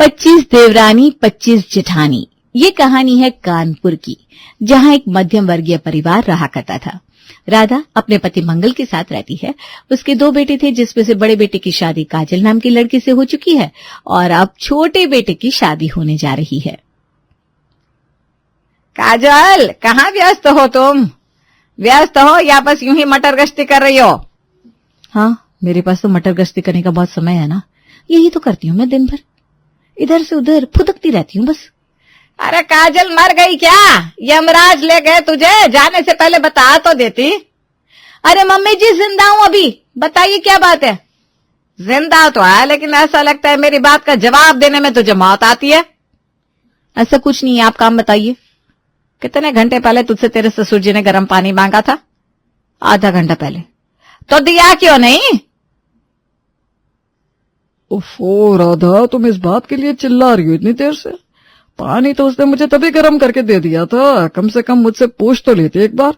25 देवरानी 25 जेठानी। ये कहानी है कानपुर की, जहां एक मध्यम वर्गीय परिवार रहा करता था। राधा अपने पति मंगल के साथ रहती है। उसके 2 बेटे थे, जिसमें से बड़े बेटे की शादी काजल नाम की लड़की से हो चुकी है और अब छोटे बेटे की शादी होने जा रही है। काजल, कहाँ व्यस्त हो तुम? व्यस्त हो या बस यूं ही मटर गश्ती कर रही हो? हाँ, मेरे पास तो मटर गश्ती करने का बहुत समय है ना, यही तो करती हूँ मैं दिन भर, इधर से उधर फुदकती रहती हूँ बस। अरे काजल, मर गई क्या? यमराज ले गए तुझे? जाने से पहले बता तो देती। अरे मम्मी जी, जिंदा हूं अभी, बताइए क्या बात है? जिंदा तो है, लेकिन ऐसा लगता है मेरी बात का जवाब देने में तुझे मौत आती है। ऐसा कुछ नहीं है, आप काम बताइए। कितने घंटे पहले तुझसे तेरे ससुर जी ने गर्म पानी मांगा था? आधा घंटा पहले। तो दिया क्यों नहीं? ओफो राधा, तुम इस बात के लिए चिल्ला रही हो इतनी देर से? पानी तो उसने मुझे तभी गर्म करके दे दिया था, कम से कम मुझसे पूछ तो लेते एक बार।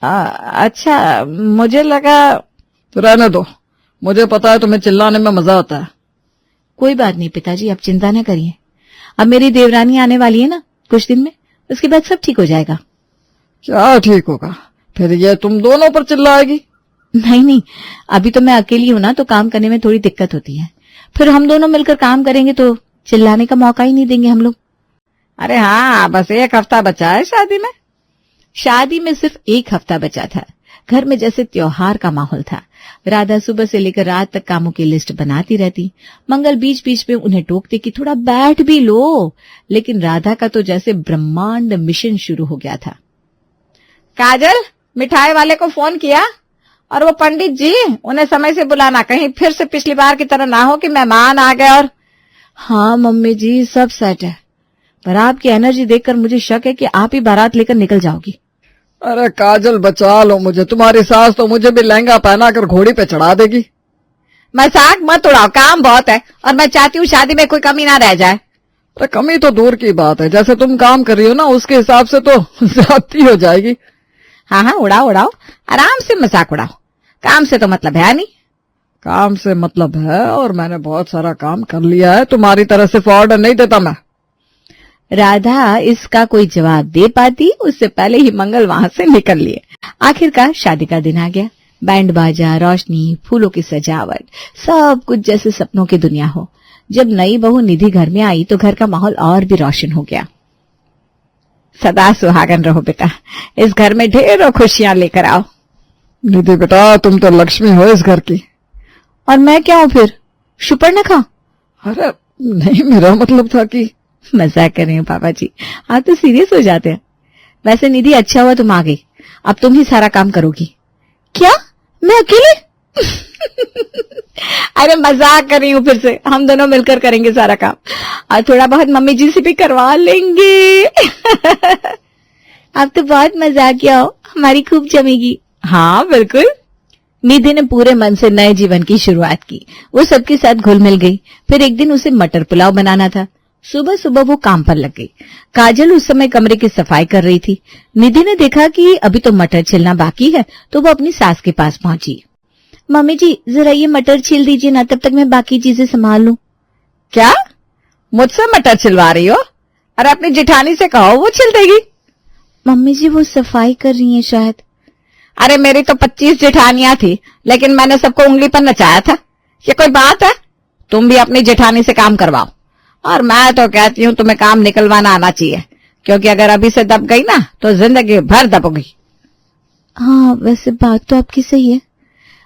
अच्छा, मुझे लगा। तो रहने दो, मुझे पता है तुम्हें चिल्लाने में मजा आता है। कोई बात नहीं पिताजी, आप चिंता न करिए। अब मेरी देवरानी आने वाली है ना कुछ दिन में, उसके बाद सब ठीक हो जाएगा। क्या ठीक होगा? फिर ये तुम दोनों पर चिल्लाएगी? नहीं, अभी तो मैं अकेली हूं ना, तो काम करने में थोड़ी दिक्कत होती है। फिर हम दोनों मिलकर काम करेंगे तो चिल्लाने का मौका ही नहीं देंगे हम लोग। अरे हाँ, बस 1 हफ्ता बचा है शादी में। शादी में सिर्फ 1 हफ्ता बचा था। घर में जैसे त्योहार का माहौल था। राधा सुबह से लेकर रात तक कामों की लिस्ट बनाती रहती। मंगल बीच बीच में उन्हें टोकते कि थोड़ा बैठ भी लो, लेकिन राधा का तो जैसे ब्रह्मांड मिशन शुरू हो गया था। काजल, मिठाई वाले को फोन किया? और वो पंडित जी, उन्हें समय से बुलाना, कहीं फिर से पिछली बार की तरह ना हो कि मेहमान आ गए। और हाँ मम्मी जी, सब सेट है, पर आपकी एनर्जी देखकर मुझे शक है कि आप ही बारात लेकर निकल जाओगी। अरे काजल, बचा लो मुझे, तुम्हारी सास तो मुझे भी लहंगा पहना कर घोड़ी पे चढ़ा देगी। मजाक मत उड़ाओ, काम बहुत है और मैं चाहती हूँ शादी में कोई कमी ना रह जाए। अरे कमी तो दूर की बात है, जैसे तुम काम कर रही हो ना, उसके हिसाब से तो ज्यादती हो जाएगी। हाँ, उड़ाओ, आराम से मजाक उड़ाओ, काम से तो मतलब है नहीं। काम से मतलब है, और मैंने बहुत सारा काम कर लिया है, तुम्हारी तरह सिर्फ ऑर्डर नहीं देता मैं। राधा इसका कोई जवाब दे पाती उससे पहले ही मंगल वहां से निकल लिए। आखिरकार शादी का दिन आ गया। बैंड बाजा, रोशनी, फूलों की सजावट, सब कुछ जैसे सपनों की दुनिया हो। जब नई बहू निधि घर में आई तो घर का माहौल और भी रोशन हो गया। सदा सुहागन रहो बेटा, इस घर में ढेरों खुशियां लेकर आओ। निधि बेटा, तुम तो लक्ष्मी हो इस घर की। और मैं क्या हूं फिर, शुपर्णखा? अरे नहीं, मेरा मतलब था कि। मजाक कर रही हूँ पापा जी, आप तो सीरियस हो जाते हैं। वैसे निधि, अच्छा हुआ तुम आ गई, अब तुम ही सारा काम करोगी। क्या, मैं अकेले? अरे मजाक कर रही हूँ, फिर से हम दोनों मिलकर करेंगे सारा काम, और थोड़ा बहुत मम्मी जी से भी करवा लेंगे। आप तो बहुत मजाकिया हो, हमारी खूब जमेगी। हाँ बिल्कुल। निधि ने पूरे मन से नए जीवन की शुरुआत की। वो सबके साथ घुल मिल गई। फिर एक दिन उसे मटर पुलाव बनाना था। सुबह सुबह वो काम पर लग गई। काजल उस समय कमरे की सफाई कर रही थी। निधि ने देखा कि अभी तो मटर छिलना बाकी है, तो वो अपनी सास के पास पहुंची। मम्मी जी, जरा ये मटर छील दीजिए ना, तब तक मैं बाकी चीजें संभाल लूं। क्या, मुझसे मटर छिलवा रही हो? अरे अपनी जेठानी से कहो, वो छिल देगी। मम्मी जी, वो सफाई कर रही है शायद। अरे मेरी तो 25 जेठानियां थी, लेकिन मैंने सबको उंगली पर नचाया था। ये कोई बात है? तुम भी अपनी जेठानी से काम करवाओ। और मैं तो कहती हूँ तुम्हें काम निकलवाना आना चाहिए, क्योंकि अगर अभी से दब गई ना तो जिंदगी भर दबोगी। हाँ, वैसे बात तो आपकी सही है।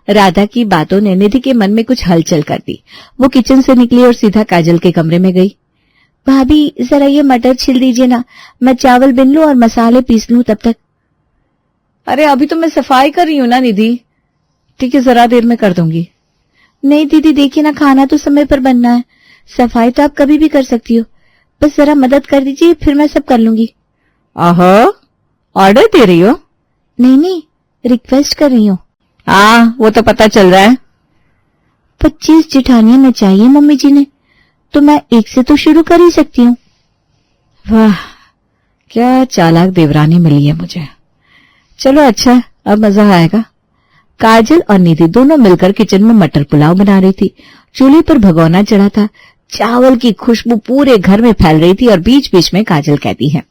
राधा की बातों ने निधि के मन में कुछ हलचल कर दी। वो किचन से निकली और सीधा काजल के कमरे में गई। भाभी, जरा ये मटर छिल दीजिए ना, मैं चावल बिन लूं और मसाले पीस लूं तब तक। अरे अभी तो मैं सफाई कर रही हूँ ना निधि। ठीक है, जरा देर में कर दूंगी। नहीं दीदी, देखिए ना, खाना तो समय पर बनना है। सफाई तो आप कभी भी कर सकती हो, बस जरा मदद कर दीजिए, फिर मैं सब कर लूंगी। आहो, ऑर्डर दे रही हो? नहीं, रिक्वेस्ट कर रही हूँ। हाँ, वो तो पता चल रहा है। 25 जेठानियां न चाहिए मम्मी जी ने, तो मैं एक से तो शुरू कर ही सकती हूँ। वाह, क्या चालाक देवरानी मिली है मुझे। चलो अच्छा, अब मजा आएगा। काजल और निधि दोनों मिलकर किचन में मटर पुलाव बना रही थी। चूल्हे पर भगोना चढ़ा था। चावल की खुशबू पूरे घर में फैल रही थी और बीच बीच में काजल कहती है,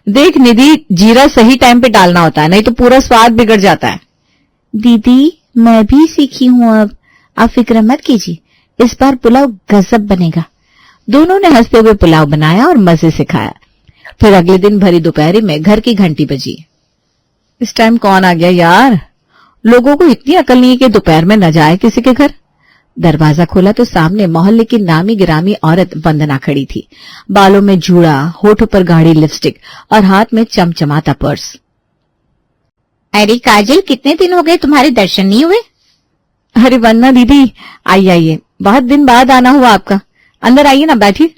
देख निधि, जीरा सही टाइम पे डालना होता है, नहीं तो पूरा स्वाद बिगड़ जाता है। दीदी मैं भी सीखी हूं अब, आप फिक्र मत कीजिए, इस बार पुलाव गजब बनेगा। दोनों ने हंसते हुए पुलाव बनाया और मजे से खाया। फिर अगले दिन भरी दोपहरी में घर की घंटी बजी। इस टाइम कौन आ गया यार? लोगों को इतनी अकल नहीं है कि दोपहर में न जाए किसी के घर। दरवाजा खोला तो सामने मोहल्ले की नामी गिरामी औरत वंदना खड़ी थी। बालों में जूड़ा, होठों पर गाढ़ी लिपस्टिक और हाथ में चमचमाता पर्स। अरे काजल, कितने दिन हो गए तुम्हारे दर्शन नहीं हुए? अरे वंदना दीदी, आइए आइए, बहुत दिन बाद आना हुआ आपका। अंदर आइए ना, बैठिए।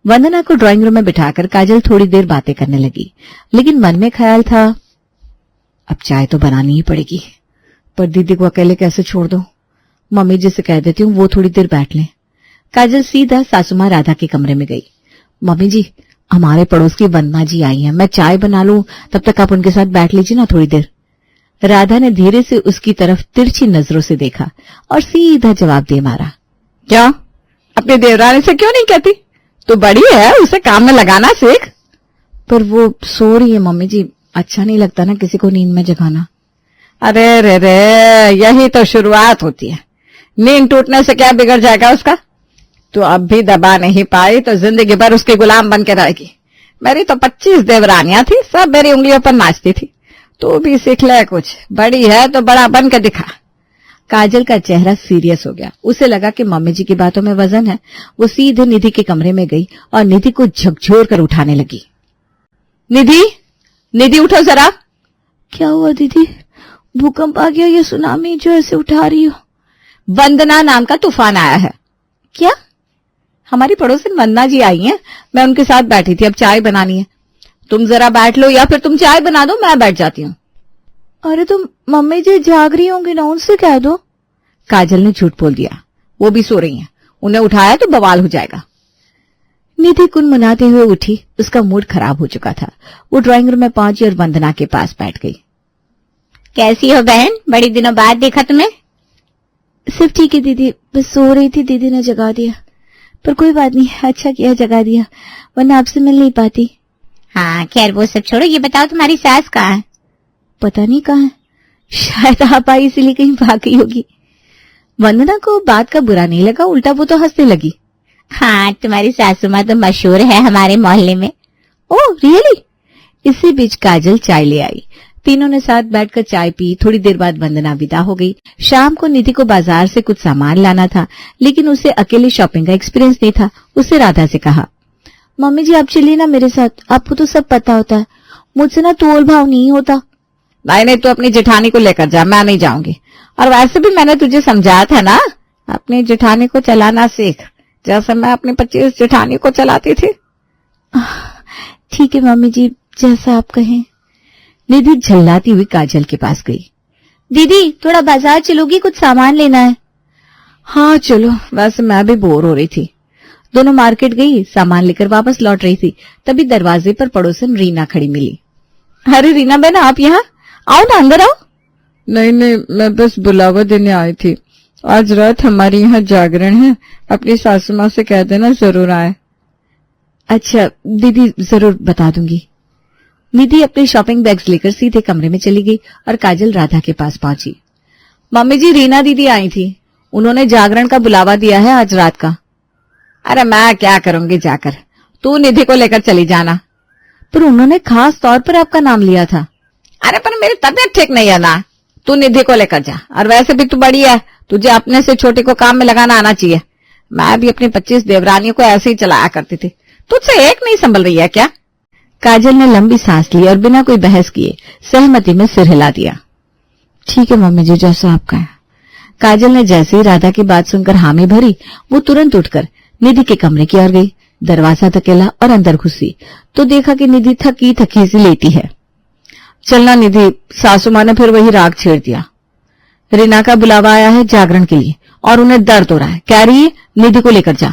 वंदना को ड्राइंग रूम में बिठाकर काजल थोड़ी देर बातें करने लगी, लेकिन मन में ख्याल था अब चाय तो बनानी ही पड़ेगी, पर दीदी को अकेले कैसे छोड़ दो। मम्मी जी से कह देती हूँ वो थोड़ी देर बैठ लें। काजल सीधा सासू माँ राधा के कमरे में गई। मम्मी जी, हमारे पड़ोस की वंदना जी आई हैं, मैं चाय बना लूं, तब तक आप उनके साथ बैठ लीजिए ना थोड़ी देर। राधा ने धीरे से उसकी तरफ तिरछी नजरों से देखा और सीधा जवाब दे मारा, क्या अपनी देवरानी से क्यों नहीं कहती? तो बड़ी है, उसे काम में लगाना सीख। पर वो सो रही है मम्मी जी, अच्छा नहीं लगता ना किसी को नींद में जगाना। अरे रे रे, यही तो शुरुआत होती है, नींद टूटने से क्या बिगड़ जाएगा उसका? तो अब भी दबा नहीं पाई तो जिंदगी भर उसकी गुलाम बन के रहेगी। मेरी तो 25 देवरानियां थी, सब मेरी उंगलियों पर नाचती थी। तू भी सीख ले कुछ, बड़ी है तो बड़ा बन के दिखा। काजल का चेहरा सीरियस हो गया। उसे लगा कि मम्मी जी की बातों में वजन है। वो सीधे निधि के कमरे में गई और निधि को झकझोर कर उठाने लगी। निधि, निधि उठो जरा। क्या हुआ दीदी? भूकंप आ गया या सुनामी जो ऐसे उठा रही हो? वंदना नाम का तूफान आया है। क्या? हमारी पड़ोसन वंदना जी आई हैं, मैं उनके साथ बैठी थी, अब चाय बनानी है। तुम जरा बैठ लो या फिर तुम चाय बना दो, मैं बैठ जाती हूँ। अरे तुम मम्मी जी जाग रही होंगी ना, उनसे कह दो। काजल ने झूठ बोल दिया, वो भी सो रही हैं, उन्हें उठाया तो बवाल हो जाएगा। निधि कुनमुनाते हुए उठी। उसका मूड खराब हो चुका था। वो ड्राइंग रूम में पहुंची और वंदना के पास बैठ गई। कैसी हो बहन, बड़ी दिनों बाद देखा तुम्हें। सिर्फ ठीक है दीदी, बस सो रही थी, दीदी ने जगा दिया। पर कोई बात नहीं, अच्छा किया जगा दिया, वरना आपसे मिल नहीं पाती। हाँ खैर वो सब छोड़ो, ये बताओ तुम्हारी सास कहाँ है? पता नहीं कहाँ है, शायद आप आई इसीलिए कहीं भाग गई होगी। वंदना को बात का बुरा नहीं लगा, उल्टा वो तो हंसने लगी। हाँ तुम्हारी सासू माँ तो मशहूर है हमारे मोहल्ले में। Oh really? इसी बीच काजल चाय ले आई। तीनों ने साथ बैठकर चाय पी। थोड़ी देर बाद वंदना विदा हो गई। शाम को निधि को बाजार से कुछ सामान लाना था, लेकिन उसे अकेले शॉपिंग का एक्सपीरियंस नहीं था। उससे राधा से कहा, मम्मी जी आप चलिए ना मेरे साथ, आपको तो सब पता होता है, मुझसे ना तोल भाव नहीं होता। नहीं, तू अपनी जेठानी को लेकर जा, मैं नहीं जाऊंगी। और वैसे भी मैंने तुझे समझाया था ना, अपनी जेठानी को चलाना सीख, जैसे मैं अपनी 25 जेठानी को चलाती थी। ठीक है मम्मी जी, जैसा आप कहें। निधि झल्लाती हुई काजल के पास गई। दीदी थोड़ा बाजार चलोगी, कुछ सामान लेना है। हाँ चलो, वैसे मैं भी बोर हो रही थी। दोनों मार्केट गई, सामान लेकर वापस लौट रही थी, तभी दरवाजे पर पड़ोसन रीना खड़ी मिली। अरे रीना बहन, आप यहाँ आओ ना, अंदर आओ। नहीं, मैं बस बुलावा देने आई थी। आज रात हमारे यहाँ जागरण है, अपनी सासू माँ से कह देना जरूर आए। अच्छा दीदी, जरूर बता दूंगी। निधि अपने शॉपिंग बैग्स लेकर सीधे कमरे में चली गई और काजल राधा के पास पहुंची। मम्मी जी, रीना दीदी आई थी, उन्होंने जागरण का बुलावा दिया है आज रात का। अरे मैं क्या करूंगी जाकर, तू निधि को लेकर चली जाना। पर उन्होंने खास तौर पर आपका नाम लिया था। अरे पर मेरी तबीयत ठीक नहीं है ना, तू निधि को लेकर जा। और वैसे भी तू बड़ी है, तुझे अपने से छोटे को काम में लगाना आना चाहिए। मैं भी अपनी 25 देवरानियों को ऐसे ही चलाया करती थी, तुझसे एक नहीं संभल रही है क्या? काजल ने लंबी सांस ली और बिना कोई बहस किए सहमति में सिर हिला दिया। ठीक है मम्मी जी, जैसा आपका है। काजल ने जैसे ही राधा की बात सुनकर हामी भरी, वो तुरंत उठकर निधि के कमरे की ओर गई। दरवाजा धकेला और अंदर घुसी तो देखा कि निधि थकी थकी सी लेटी है। चलना निधि, सासू माँ ने फिर वही राग छेड़ दिया। रीना का बुलावा आया है जागरण के लिए और उन्हें दर्द हो रहा है, कह रही है निधि को लेकर जा।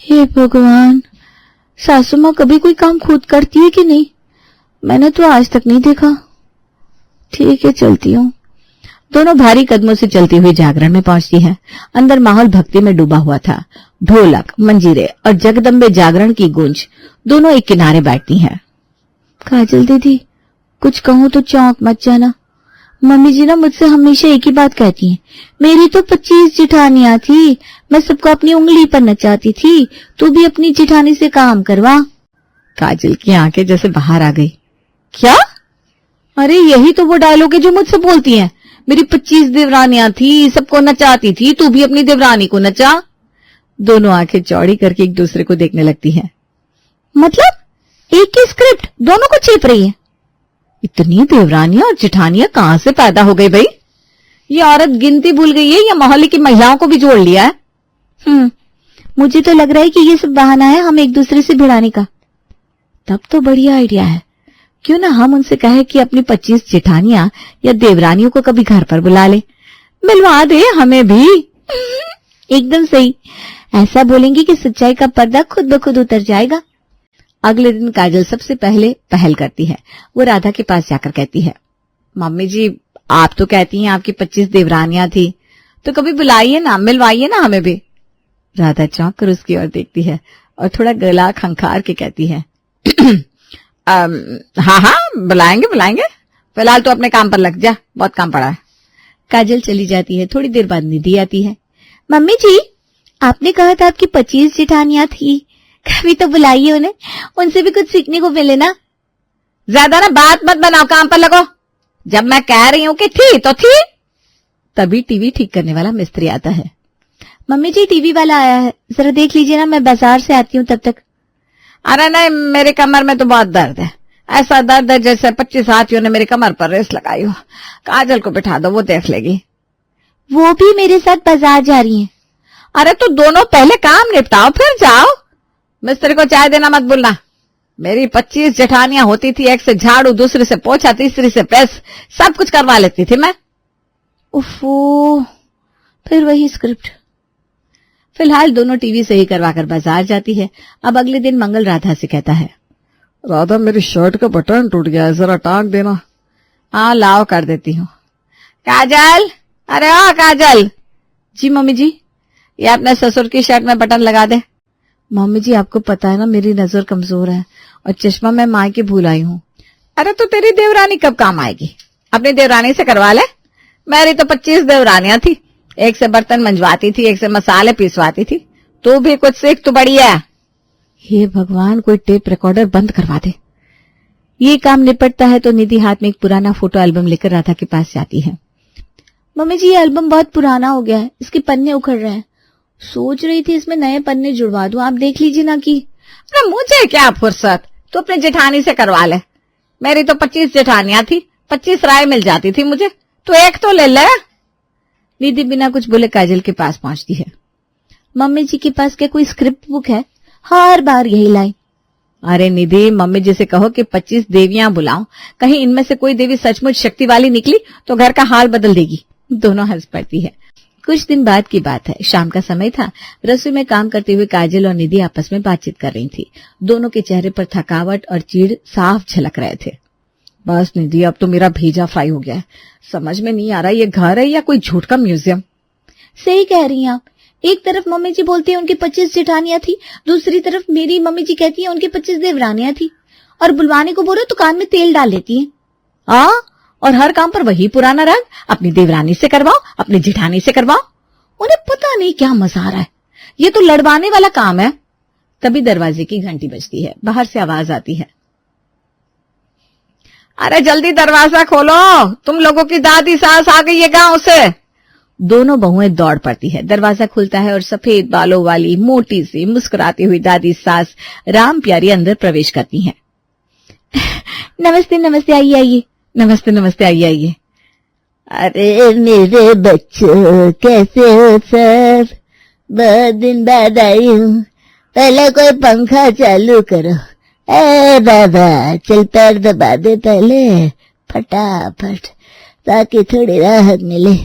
हे भगवान, सासू माँ कभी कोई काम खुद करती है कि नहीं? मैंने तो आज तक नहीं देखा। ठीक है, चलती हूँ। दोनों भारी कदमों से चलती हुई जागरण में पहुंचती है। अंदर माहौल भक्ति में डूबा हुआ था। ढोलक, मंजीरे और जगदम्बे जागरण की गूंज दोनों एक किनारे बैठती हैं। काजल दीदी, कुछ कहूं तो चौंक मत जाना। मम्मी जी ना मुझसे हमेशा एक ही बात कहती हैं, मेरी तो 25 जेठानियां थी, मैं सबको अपनी उंगली पर नचाती थी, तू भी अपनी जेठानी से काम करवा। काजल की आंखें जैसे बाहर आ गई। क्या? अरे यही तो वो डायलॉग है जो मुझसे बोलती हैं, मेरी 25 देवरानियां थी, सबको नचाती थी, तू भी अपनी देवरानी को नचा। दोनों आंखें चौड़ी करके एक दूसरे को देखने लगती हैं। मतलब एक ही स्क्रिप्ट दोनों को चेप रही है। इतनी देवरानियां और जेठानियां कहां से पैदा हो गई भाई? ये औरत गिनती भूल गई है या मोहल्ले की महिलाओं को भी जोड़ लिया है? मुझे तो लग रहा है कि ये सब बहाना है हम एक दूसरे से भिड़ाने का। तब तो बढ़िया आइडिया है, क्यों ना हम उनसे कहे कि अपनी 25 जेठानियां या देवरानियों को कभी घर पर बुला ले, मिलवा दे हमें भी। एकदम सही, ऐसा बोलेंगे कि सच्चाई का पर्दा खुद ब खुद उतर जाएगा। अगले दिन काजल सबसे पहले पहल करती है। वो राधा के पास जाकर कहती है, मम्मी जी आप तो कहती हैं आपकी 25 देवरानियां थी, तो कभी बुलाइए ना, मिलवाइए ना हमें भी। राधा चौंक कर उसकी ओर देखती है और थोड़ा गला खंखार के कहती है, हाँ हाँ बुलाएंगे बुलाएंगे, फिलहाल तो अपने काम पर लग जा, बहुत काम पड़ा है। काजल चली जाती है। थोड़ी देर बाद निधि आती है। मम्मी जी आपने कहा था आपकी 25 जेठानियां थी, कभी तो बुलाइए उन्हें, उनसे भी कुछ सीखने को मिले ना। ज्यादा ना बात मत बनाओ, काम पर लगो। जब मैं कह रही हूं कि थी तो थी। तभी टीवी ठीक करने वाला मिस्त्री आता है। मम्मी जी टीवी वाला आया है, जरा देख लीजिए ना, मैं बाजार से आती हूँ तब तक। अरे नहीं, मेरे कमर में तो बहुत दर्द है, ऐसा दर्द है जैसे 25 हाथियों ने मेरी कमर पर रेस लगाई हो। काजल को बिठा दो, वो देख लेगी। वो भी मेरे साथ बाजार जा रही हैं। अरे तो दोनों पहले काम निपटाओ फिर जाओ। मिस्त्री को चाय देना मत भूलना। मेरी 25 जेठानियां होती थी, एक से झाड़ू, दूसरी से पोछा, तीसरी से प्रेस, सब कुछ करवा लेती थी मैं। उफ़ो, फिर वही स्क्रिप्ट। फिलहाल दोनों टीवी सही करवाकर बाजार जाती है। अब अगले दिन मंगल राधा से कहता है, राधा मेरी शर्ट का बटन टूट गया है, जरा टांग देना। हाँ लाओ, कर देती हूँ। काजल, अरे हाँ काजल। जी मम्मी जी। ये अपने ससुर की शर्ट में बटन लगा दे। मम्मी जी आपको पता है ना मेरी नजर कमजोर है और चश्मा मैं माँ के भूल आई हूँ। अरे तो तेरी देवरानी कब काम आएगी? अपनी देवरानी से करवा ले। मेरी तो 25 देवरानियां थी, एक से बर्तन मंजवाती थी, एक से मसाले पीसवाती थी। तू भी कुछ सीख तो बड़ी है। हे भगवान, कोई टेप रिकॉर्डर बंद करवा दे। ये काम निपटता है तो निधि हाथ में एक पुराना फोटो एल्बम लेकर राधा के पास जाती है। मम्मी जी ये एल्बम बहुत पुराना हो गया है, इसके पन्ने उखड़ रहे हैं, सोच रही थी इसमें नए पन्ने जुड़वा दूं, आप देख लीजिए ना। कि अरे मुझे क्या फुर्सत, तू अपने जेठानी से करवा ले। मेरी तो 25 जेठानियां थी, 25 राय मिल जाती थी मुझे, तो एक तो ले ले। निधि बिना कुछ बोले काजल के पास पहुंचती है। मम्मी जी के पास क्या कोई स्क्रिप्ट बुक है? हर बार यही लाइन। अरे निधि, मम्मी जी से कहो कि 25 देवियां बुलाओ, कहीं इनमें से कोई देवी सचमुच शक्ति वाली निकली तो घर का हाल बदल देगी। दोनों हंस पड़ती है। कुछ दिन बाद की बात है, शाम का समय था। रसोई में काम करते हुए काजल और निधि आपस में बातचीत कर रही थी। दोनों के चेहरे पर थकावट और चिढ़ साफ झलक रहे थे। बस निधि, अब तो मेरा भेजा फ्राई हो गया है, समझ में नहीं आ रहा ये घर है या कोई झूठ का म्यूजियम। सही कह रही हैं आप। एक तरफ मम्मी जी बोलती है उनकी 25 जेठानियां थी, दूसरी तरफ मेरी मम्मी जी कहती है उनकी 25 देवरानियां थी, और बुलवाने को बोलो तो कान में तेल डाल लेती है। और हर काम पर वही पुराना राग, अपनी देवरानी से करवाओ, अपनी जेठानी से करवाओ। उन्हें पता नहीं क्या मजा आ रहा है, ये तो लड़वाने वाला काम है। तभी दरवाजे की घंटी बजती है। बाहर से आवाज आती है, अरे जल्दी दरवाजा खोलो, तुम लोगों की दादी सास आ गई है गांव से। दोनों बहुएं दौड़ पड़ती है। दरवाजा खुलता है और सफेद बालों वाली मोटी सी मुस्कुराती हुई दादी सास राम प्यारी अंदर प्रवेश करती हैं। नमस्ते नमस्ते, आइए आइए। नमस्ते नमस्ते, आइए आइए। अरे मेरे बच्चों, कैसे हो सब? बहुत दिन बाद आई हूँ, पहले कोई पंखा चालू करो। ए बाबा, चल पैर दबा दे पहले फटाफट, ताकि थोड़ी राहत मिले।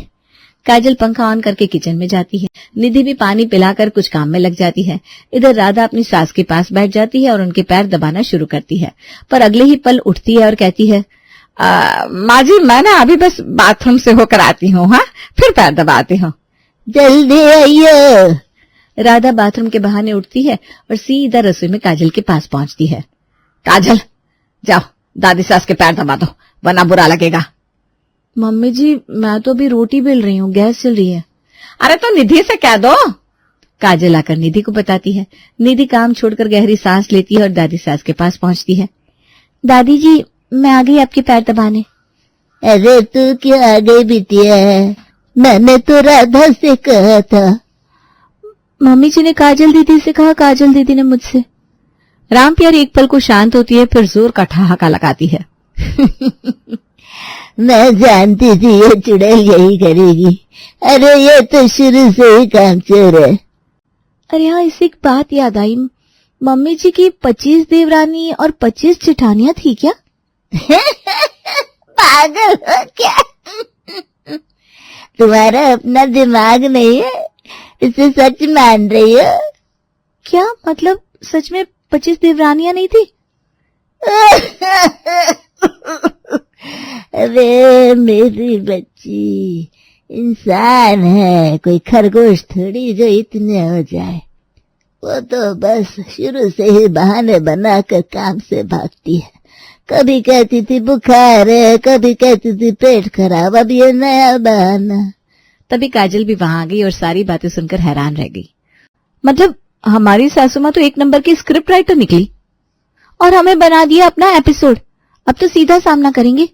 काजल पंखा ऑन करके किचन में जाती है। निधि भी पानी पिलाकर कुछ काम में लग जाती है। इधर राधा अपनी सास के पास बैठ जाती है और उनके पैर दबाना शुरू करती है, पर अगले ही पल उठती है और कहती है, माँ जी मैं ना अभी बस बाथरूम से होकर आती हूँ, हाँ फिर पैर दबाती हूँ। जल्दी आइयो। राधा बाथरूम के बहाने उठती है और सीधा रसोई में काजल के पास पहुंचती है। काजल, जाओ दादी सास के पैर दबा दो, वरना बुरा लगेगा। मम्मी जी, मैं तो अभी रोटी बेल रही हूँ, गैस चल रही है। अरे तो निधि से कह दो। काजल आकर निधि को बताती है। निधि काम छोड़कर गहरी सांस लेती है और दादी सास के पास पहुंचती है। दादी जी, मैं आ गई आपके पैर दबाने। अरे तू क्यों आ गई बिटिया? मैंने तो राधा से कहा था। मम्मी जी ने काजल दीदी से कहा, काजल दीदी ने मुझसे। राम प्यारी एक पल को शांत होती है, फिर जोर का ठहाका लगाती है। मैं जानती थी ये चुड़ैल यही करेगी। अरे ये तो शुरू से ही कामचोर है। अरे हाँ, इससे एक बात याद आई। मम्मी जी की 25 देवरानी और 25 जेठानियां थी क्या? पागल हो क्या? तुम्हारा अपना दिमाग नहीं है, इसे सच मान रही हो? क्या मतलब, सच में 25 देवरानियां नहीं थी? अरे मेरी बच्ची, इंसान है, कोई खरगोश थोड़ी जो इतने हो जाए। वो तो बस शुरू से ही बहाने बनाकर काम से भागती है। कभी कहती थी बुखार है, कभी कहती थी पेट खराब, अब ये नया बहाना। तभी काजल भी वहां आ गई और सारी बातें सुनकर हैरान रह गई। मतलब हमारी सासू माँ तो एक नंबर की स्क्रिप्ट राइटर निकली और हमें बना दिया अपना एपिसोड। अब तो सीधा सामना करेंगे।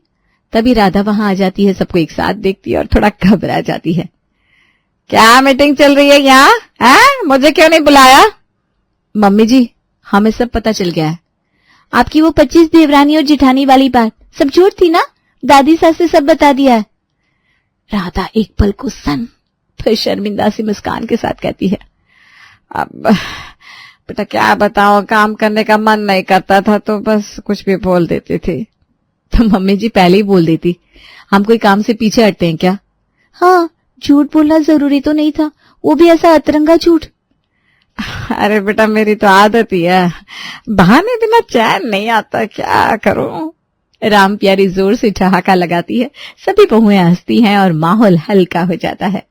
तभी राधा वहां आ जाती है, सबको एक साथ देखती है और थोड़ा घबरा जाती है। क्या मीटिंग चल रही है यहाँ? है, मुझे क्यों नहीं बुलाया? मम्मी जी, हमें सब पता चल गया है। आपकी वो 25 देवरानी और जिठानी वाली बात सब झूठ थी ना? दादी सास से सब बता दिया है। राधा एक पल को सन, फिर शर्मिंदा सी मुस्कान के साथ कहती है, अब बेटा क्या बताओ, काम करने का मन नहीं करता था तो बस कुछ भी बोल देती थी। तो मम्मी जी पहले ही बोल देती। हम कोई काम से पीछे हटते हैं क्या? हाँ, झूठ बोलना जरूरी तो नहीं था, वो भी ऐसा अतरंगा झूठ। अरे बेटा मेरी तो आदत ही है, बहाने बिना चैन नहीं आता, क्या करूं। राम प्यारी जोर से ठहाका लगाती है। सभी बहुएं हंसती हैं और माहौल हल्का हो जाता है।